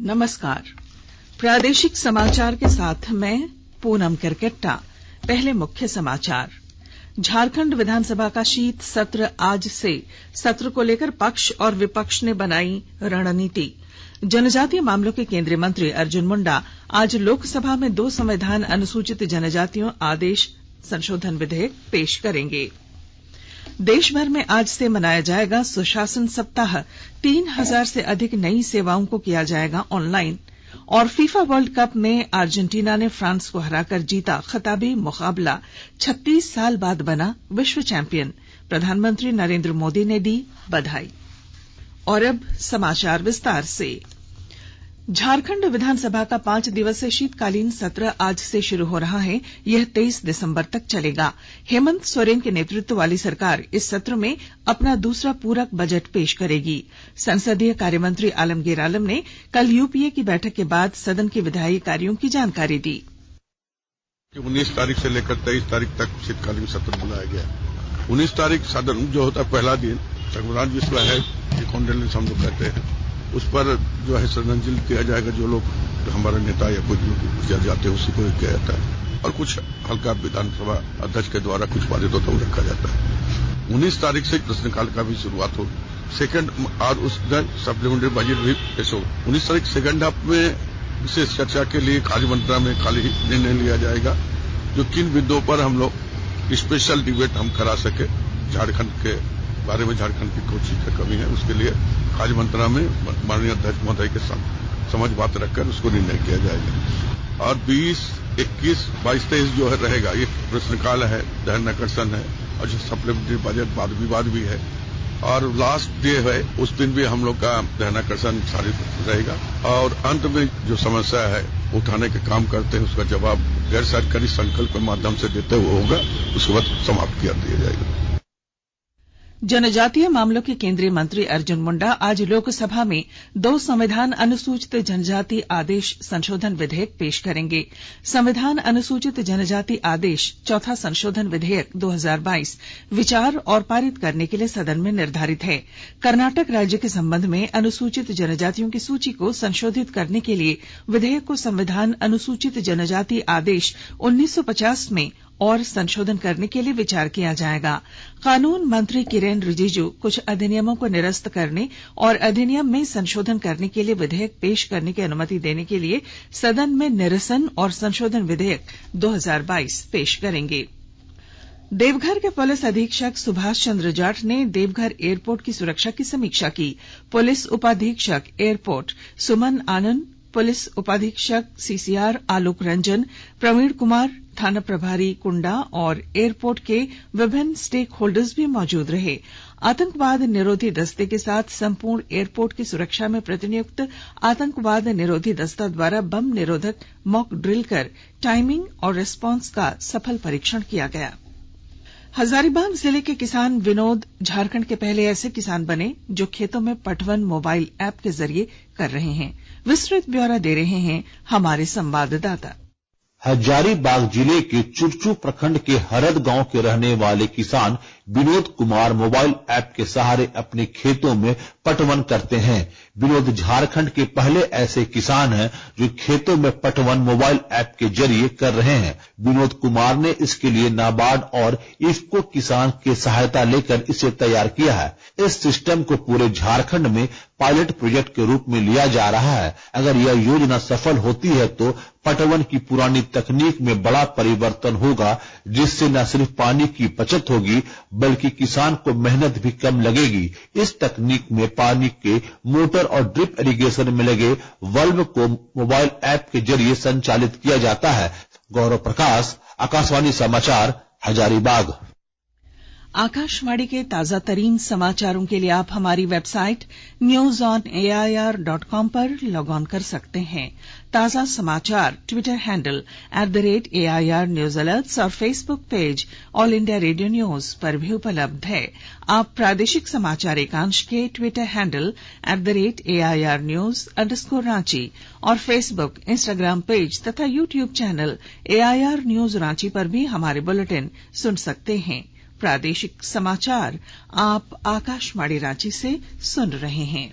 नमस्कार। प्रादेशिक समाचार के साथ मैं पूनम किरकिट्टा। पहले मुख्य समाचार। झारखंड विधानसभा का शीत सत्र आज से। सत्र को लेकर पक्ष और विपक्ष ने बनाई रणनीति। जनजातीय मामलों के केंद्रीय मंत्री अर्जुन मुंडा आज लोकसभा में 2 संविधान अनुसूचित जनजातियों आदेश संशोधन विधेयक पेश करेंगे। देश भर में आज से मनाया जाएगा सुशासन सप्ताह। 3000 से अधिक नई सेवाओं को किया जाएगा ऑनलाइन। और फीफा वर्ल्ड कप में अर्जेंटीना ने फ्रांस को हराकर जीता खिताबी मुकाबला। 36 साल बाद बना विश्व चैंपियन। प्रधानमंत्री नरेंद्र मोदी ने दी बधाई। और अब समाचार विस्तार से। झारखंड विधानसभा का 5 दिवसीय शीतकालीन सत्र आज से शुरू हो रहा है। यह 23 दिसंबर तक चलेगा। हेमंत सोरेन के नेतृत्व वाली सरकार इस सत्र में अपना दूसरा पूरक बजट पेश करेगी। संसदीय कार्यमंत्री आलमगीर आलम ने कल यूपीए की बैठक के बाद सदन के विधायी कार्यों की जानकारी दी। 19 तारीख से लेकर 23 तारीख तक शीतकालीन सत्र बुलाया गया। 19 तारीख सदन जो होता है पहला दिन संविधान विश्व है, कॉन्डोलेंस हम लोग कहते हैं, उस पर जो है श्रद्धांजलि किया जाएगा। जो लोग हमारा नेता या कोई लोग जाते हैं उसी को किया जाता है। और कुछ हल्का विधानसभा अध्यक्ष के द्वारा कुछ बाधित होता है रखा जाता है। 19 तारीख से प्रश्नकाल का भी शुरुआत हो। सेकंड और उस दिन सप्लीमेंट्री बजट भी पेश हो। 19 तारीख सेकंड हाफ में विशेष चर्चा के लिए कार्य मंत्रणा में खाली निर्णय लिया जाएगा। जो किन बिंदुओं पर हम लोग स्पेशल डिबेट हम करा सके, झारखंड के बारे में झारखंड की कोई चीज कमी है, उसके लिए कार्य मंत्रणा में माननीय अध्यक्ष महोदय के समझ बात रखकर उसको निर्णय किया जाएगा। और 20, 21, 22, 23 जो है रहेगा, ये प्रश्नकाल है, ध्यानाकर्षण है और जो सप्लीमेंट्री बजट वाद विवाद भी है। और लास्ट डे है उस दिन भी हम लोग का ध्यानाकर्षण सारी रहेगा। और अंत में जो समस्या है उठाने के काम करते हैं उसका जवाब गैर सरकारी संकल्प के माध्यम से देते हुए होगा, उसके बाद समाप्त कर दिया जाएगा। जनजातीय मामलों के केंद्रीय मंत्री अर्जुन मुंडा आज लोकसभा में 2 संविधान अनुसूचित जनजाति आदेश संशोधन विधेयक पेश करेंगे। संविधान अनुसूचित जनजाति आदेश चौथा संशोधन विधेयक 2022 विचार और पारित करने के लिए सदन में निर्धारित है। कर्नाटक राज्य के संबंध में अनुसूचित जनजातियों की सूची को संशोधित करने के लिए विधेयक को संविधान अनुसूचित जनजाति आदेश 1950 में और संशोधन करने के लिए विचार किया जाएगा। कानून मंत्री किरेन रिजिजू कुछ अधिनियमों को निरस्त करने और अधिनियम में संशोधन करने के लिए विधेयक पेश करने की अनुमति देने के लिए सदन में निरसन और संशोधन विधेयक 2022 पेश करेंगे। देवघर के पुलिस अधीक्षक सुभाष चंद्र जाट ने देवघर एयरपोर्ट की सुरक्षा की समीक्षा की। पुलिस उपाधीक्षक एयरपोर्ट सुमन आनंद, पुलिस उपाधीक्षक सीसीआर आलोक रंजन, प्रवीण कुमार, थाना प्रभारी कुंडा और एयरपोर्ट के विभिन्न स्टेक होल्डर्स भी मौजूद रहे। आतंकवाद निरोधी दस्ते के साथ संपूर्ण एयरपोर्ट की सुरक्षा में प्रतिनियुक्त आतंकवाद निरोधी दस्ता द्वारा बम निरोधक मॉक ड्रिल कर टाइमिंग और रिस्पांस का सफल परीक्षण किया गया। हजारीबाग जिले के किसान विनोद झारखंड के पहले ऐसे किसान बने जो खेतों में पटवन मोबाइल ऐप के जरिए कर रहे हैं। विस्तृत ब्यौरा दे रहे हैं हमारे संवाददाता। हजारीबाग जिले के चुरचू प्रखंड के हरद गांव के रहने वाले किसान विनोद कुमार मोबाइल ऐप के सहारे अपने खेतों में पटवन करते हैं। विनोद झारखंड के पहले ऐसे किसान हैं जो खेतों में पटवन मोबाइल ऐप के जरिए कर रहे हैं। विनोद कुमार ने इसके लिए नाबार्ड और इफ्को किसान की सहायता लेकर इसे तैयार किया है। इस सिस्टम को पूरे झारखंड में पायलट प्रोजेक्ट के रूप में लिया जा रहा है। अगर यह योजना सफल होती है तो पटवन की पुरानी तकनीक में बड़ा परिवर्तन होगा, जिससे न सिर्फ पानी की बचत होगी बल्कि किसान को मेहनत भी कम लगेगी। इस तकनीक में पानी के मोटर और ड्रिप इरिगेशन में लगे वल्व को मोबाइल ऐप के जरिए संचालित किया जाता है। गौरव प्रकाश, आकाशवाणी समाचार, हजारीबाग। आकाशवाणी के ताजा तरीन समाचारों के लिए आप हमारी वेबसाइट newsonair.com पर लॉग ऑन कर सकते हैं। ताजा समाचार Twitter handle @AIR News Alerts और Facebook page all India radio news पर भी उपलब्ध है। आप प्रादेशिक समाचार एकांश के ट्विटर हैंडल @AIR News_Ranchi और फेसबुक, इंस्टाग्राम पेज तथा YouTube channel AIR News Ranchi पर भी हमारे बुलेटिन सुन सकते हैं। प्रादेशिक समाचार आप आकाशवाणी रांची से सुन रहे हैं।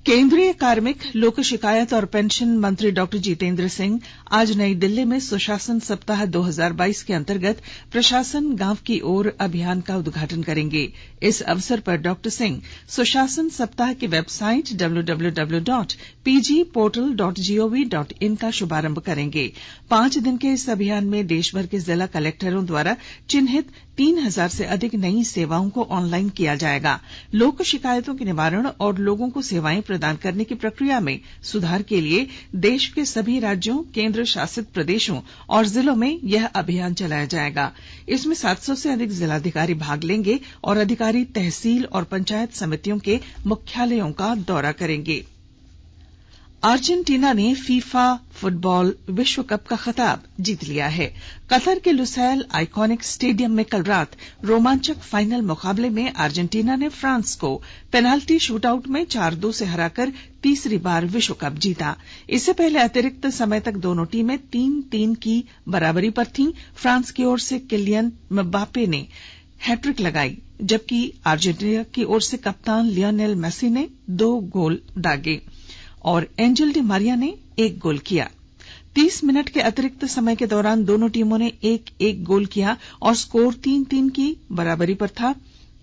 केंद्रीय कार्मिक, लोक शिकायत और पेंशन मंत्री डॉक्टर जितेंद्र सिंह आज नई दिल्ली में सुशासन सप्ताह 2022 के अंतर्गत प्रशासन गांव की ओर अभियान का उद्घाटन करेंगे। इस अवसर पर डॉक्टर सिंह सुशासन सप्ताह की वेबसाइट www.pgportal.gov.in का शुभारंभ करेंगे। 5 दिन के इस अभियान में देश भर के जिला कलेक्टरों द्वारा चिन्हित 3000 से अधिक नई सेवाओं को ऑनलाइन किया जाएगा। लोक शिकायतों के निवारण और लोगों को सेवाएं प्रदान करने की प्रक्रिया में सुधार के लिए देश के सभी राज्यों, केंद्र शासित प्रदेशों और जिलों में यह अभियान चलाया जाएगा। इसमें 700 से अधिक जिलाधिकारी भाग लेंगे और अधिकारी तहसील और पंचायत समितियों के मुख्यालयों का दौरा करेंगे। अर्जेंटीना ने फीफा फुटबॉल विश्व कप का खिताब जीत लिया है। कतर के लुसैल आइकॉनिक स्टेडियम में कल रात रोमांचक फाइनल मुकाबले में अर्जेंटीना ने फ्रांस को पेनाल्टी शूटआउट में 4-2 से हराकर तीसरी बार विश्व कप जीता। इससे पहले अतिरिक्त समय तक दोनों टीमें 3-3 की बराबरी पर थीं। फ्रांस की ओर से किलियन म्बाप्पे ने हैट्रिक लगाई, जबकि अर्जेंटीना की ओर से कप्तान लियोनेल मेसी ने 2 गोल दागे और एंजेल डी मारिया ने 1 गोल किया। 30 मिनट के अतिरिक्त समय के दौरान दोनों टीमों ने 1-1 गोल किया और स्कोर 3-3 की बराबरी पर था।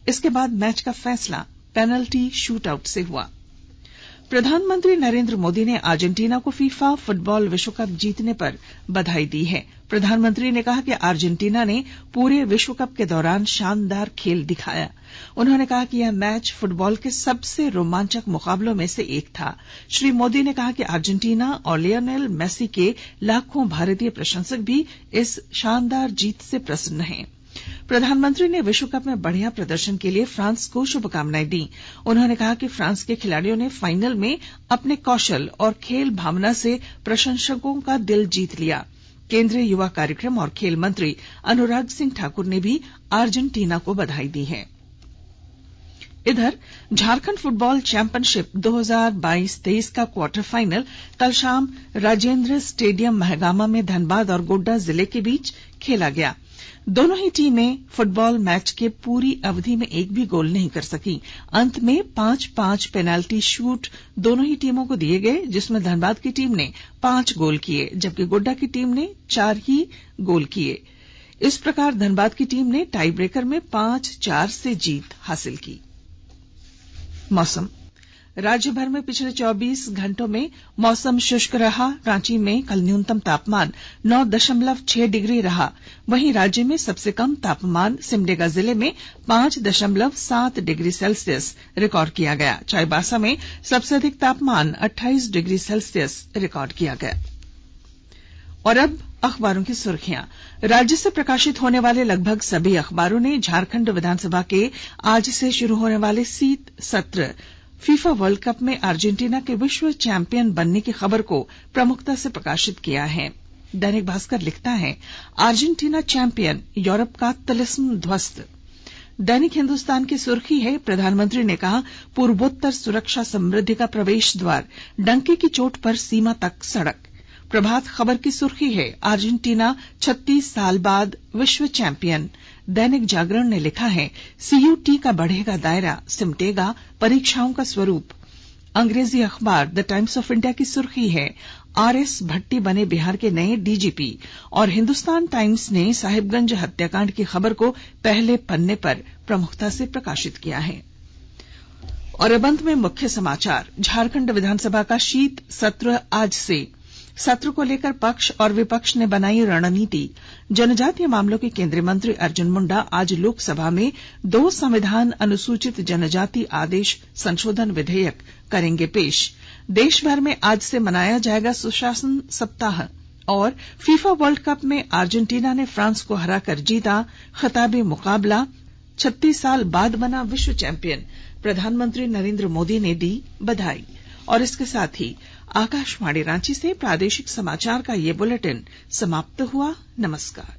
इसके बाद मैच का फैसला पेनल्टी शूटआउट से हुआ। प्रधानमंत्री नरेंद्र मोदी ने अर्जेंटीना को फीफा फुटबॉल विश्व कप जीतने पर बधाई दी है। प्रधानमंत्री ने कहा कि अर्जेंटीना ने पूरे विश्व कप के दौरान शानदार खेल दिखाया। उन्होंने कहा कि यह मैच फुटबॉल के सबसे रोमांचक मुकाबलों में से एक था। श्री मोदी ने कहा कि अर्जेंटीना और लियोनेल मेसी के लाखों भारतीय प्रशंसक भी इस शानदार जीत से प्रसन्न हैं। प्रधानमंत्री ने विश्व कप में बढ़िया प्रदर्शन के लिए फ्रांस को शुभकामनाएं दी। उन्होंने कहा कि फ्रांस के खिलाड़ियों ने फाइनल में अपने कौशल और खेल भावना से प्रशंसकों का दिल जीत लिया। केंद्रीय युवा कार्यक्रम और खेल मंत्री अनुराग सिंह ठाकुर ने भी अर्जेंटीना को बधाई दी है। इधर झारखंड फुटबॉल चैंपियनशिप 2022-23 का क्वार्टर फाइनल कल शाम राजेंद्र स्टेडियम महगामा में धनबाद और गोड्डा जिले के बीच खेला गया। दोनों ही टीमें फुटबॉल मैच के पूरी अवधि में एक भी गोल नहीं कर सकी। अंत में 5-5 पेनाल्टी शूट दोनों ही टीमों को दिए गए, जिसमें धनबाद की टीम ने 5 गोल किए, जबकि गोड्डा की टीम ने 4 ही गोल किए। इस प्रकार धनबाद की टीम ने टाई ब्रेकर में 5-4 से जीत हासिल की। मौसम। राज्य भर में पिछले 24 घंटों में मौसम शुष्क रहा। रांची में कल न्यूनतम तापमान 9.6 डिग्री रहा। वहीं राज्य में सबसे कम तापमान सिमडेगा जिले में 5.7 डिग्री सेल्सियस रिकॉर्ड किया गया। चाईबासा में सबसे अधिक तापमान 28 डिग्री सेल्सियस रिकॉर्ड किया गया। और अब अखबारों की सुर्खियां। राज्य से प्रकाशित होने वाले लगभग सभी अखबारों ने झारखंड विधानसभा के आज से शुरू होने वाले शीत सत्र फीफा वर्ल्ड कप में अर्जेंटीना के विश्व चैंपियन बनने की खबर को प्रमुखता से प्रकाशित किया है। दैनिक भास्कर लिखता है, अर्जेंटीना चैंपियन, यूरोप का तिलिस्म ध्वस्त। दैनिक हिंदुस्तान की सुर्खी है, प्रधानमंत्री ने कहा पूर्वोत्तर सुरक्षा समृद्धि का प्रवेश द्वार, डंके की चोट पर सीमा तक सड़क। प्रभात खबर की सुर्खी है, अर्जेंटीना 36 साल बाद विश्व चैंपियन। दैनिक जागरण ने लिखा है, सीयूटी का बढ़ेगा दायरा, सिमटेगा परीक्षाओं का स्वरूप। अंग्रेजी अखबार द टाइम्स ऑफ इंडिया की सुर्खी है, आरएस भट्टी बने बिहार के नए डीजीपी। और हिंदुस्तान टाइम्स ने साहिबगंज हत्याकांड की खबर को पहले पन्ने पर प्रमुखता से प्रकाशित किया है। और अब अंत में मुख्य समाचार। झारखंड विधानसभा का शीत सत्र आज से। सत्र को लेकर पक्ष और विपक्ष ने बनाई रणनीति। जनजातीय मामलों के केंद्रीय मंत्री अर्जुन मुंडा आज लोकसभा में 2 संविधान अनुसूचित जनजाति आदेश संशोधन विधेयक करेंगे पेश। देश भर में आज से मनाया जाएगा सुशासन सप्ताह। और फीफा वर्ल्ड कप में अर्जेंटीना ने फ्रांस को हराकर जीता खिताबी मुकाबला। 36 साल बाद बना विश्व चैंपियन। प्रधानमंत्री नरेंद्र मोदी ने दी बधाई। और इसके साथ ही आकाशवाणी रांची से प्रादेशिक समाचार का ये बुलेटिन समाप्त हुआ। नमस्कार।